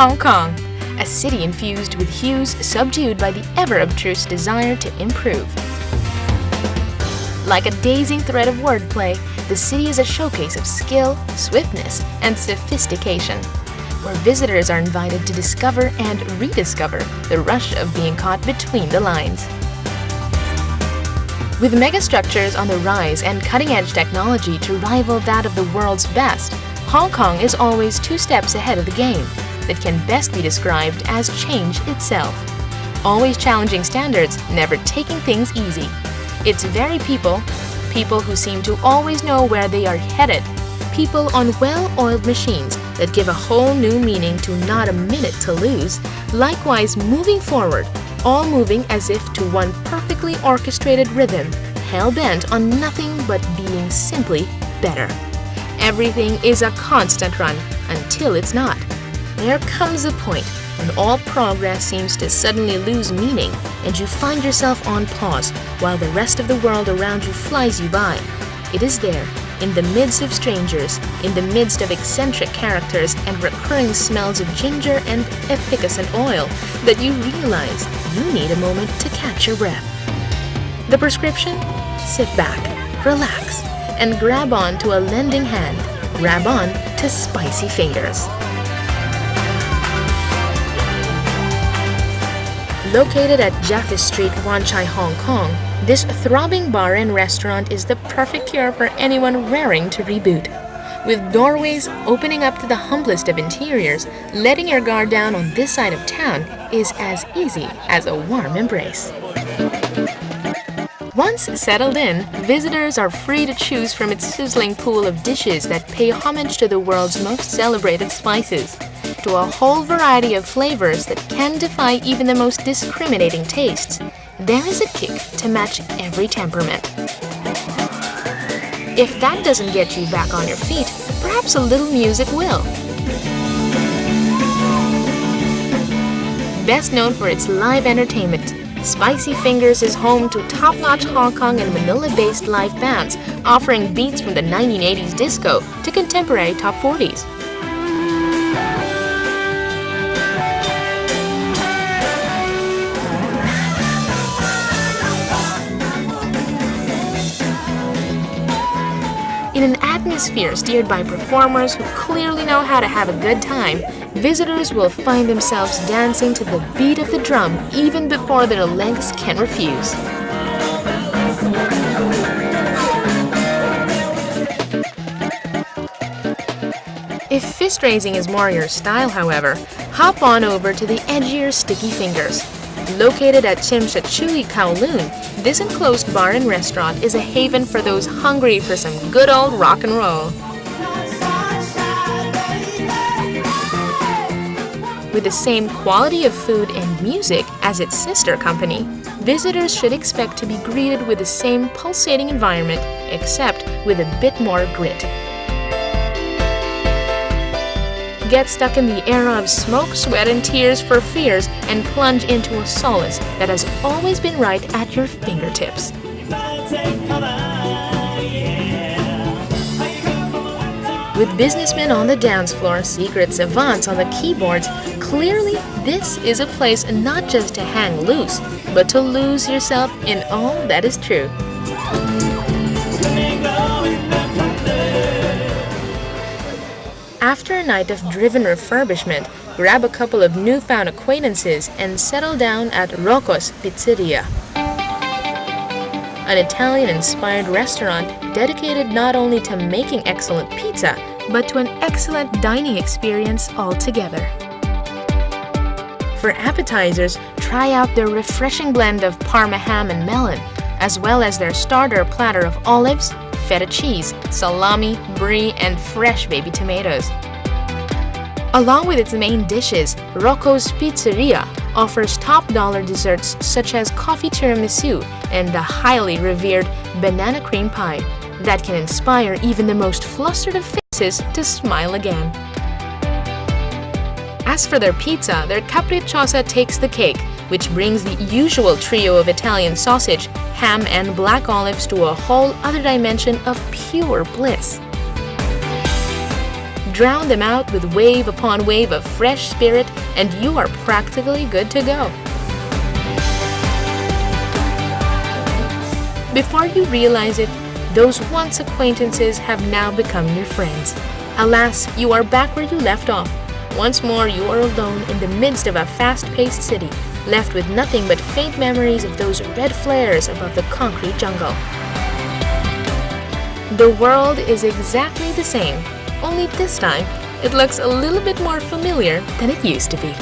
Hong Kong, a city infused with hues subdued by the ever-obtruse desire to improve. Like a dazing thread of wordplay, the city is a showcase of skill, swiftness, and sophistication, where visitors are invited to discover and rediscover the rush of being caught between the lines. With megastructures on the rise and cutting-edge technology to rival that of the world's best, Hong Kong is always 2 steps ahead of the game that can best be described as change itself. Always challenging standards, never taking things easy. Its very people who seem to always know where they are headed, people on well-oiled machines that give a whole new meaning to not a minute to lose, likewise moving forward, all moving as if to one perfectly orchestrated rhythm, hell-bent on nothing but being simply better. Everything is a constant run until it's not. There comes a point when all progress seems to suddenly lose meaning and you find yourself on pause while the rest of the world around you flies you by. It is there, in the midst of strangers, in the midst of eccentric characters and recurring smells of ginger and effervescent oil, that you realize you need a moment to catch your breath. The prescription? Sit back, relax, and grab on to a lending hand. Grab on to spicy fingers. Located at Jaffa Street, Wan Chai, Hong Kong, this throbbing bar and restaurant is the perfect cure for anyone raring to reboot. With doorways opening up to the humblest of interiors, letting your guard down on this side of town is as easy as a warm embrace. Once settled in, visitors are free to choose from its sizzling pool of dishes that pay homage to the world's most celebrated spices, to a whole variety of flavors that can defy even the most discriminating tastes. There is a kick to match every temperament. If that doesn't get you back on your feet, perhaps a little music will. Best known for its live entertainment, Spicy Fingers is home to top-notch Hong Kong and Manila-based live bands, offering beats from the 1980s disco to contemporary top 40s. In an atmosphere steered by performers who clearly know how to have a good time, visitors will find themselves dancing to the beat of the drum even before their legs can refuse. If fist raising is more your style, however, hop on over to the edgier Sticky Fingers. Located at Tsim Sha Tsui, Kowloon, this enclosed bar and restaurant is a haven for those hungry for some good old rock and roll. With the same quality of food and music as its sister company, visitors should expect to be greeted with the same pulsating environment, except with a bit more grit. Get stuck in the era of smoke, sweat, and tears for fears and plunge into a solace that has always been right at your fingertips. With businessmen on the dance floor, secret savants on the keyboards, clearly this is a place not just to hang loose, but to lose yourself in all that is true. After a night of driven refurbishment, grab a couple of newfound acquaintances and settle down at Rocco's Pizzeria, an Italian-inspired restaurant dedicated not only to making excellent pizza, but to an excellent dining experience altogether. For appetizers, try out their refreshing blend of Parma ham and melon, as well as their starter platter of olives, feta cheese, salami, brie, and fresh baby tomatoes. Along with its main dishes, Rocco's Pizzeria offers top-dollar desserts such as coffee tiramisu and the highly revered banana cream pie that can inspire even the most flustered of faces to smile again. As for their pizza, their capricciosa takes the cake, which brings the usual trio of Italian sausage, ham, and black olives to a whole other dimension of pure bliss. Drown them out with wave upon wave of fresh spirit, and you are practically good to go. Before you realize it, those once acquaintances have now become your friends. Alas, you are back where you left off. Once more, you are alone in the midst of a fast-paced city, left with nothing but faint memories of those red flares above the concrete jungle. The world is exactly the same, only this time, it looks a little bit more familiar than it used to be.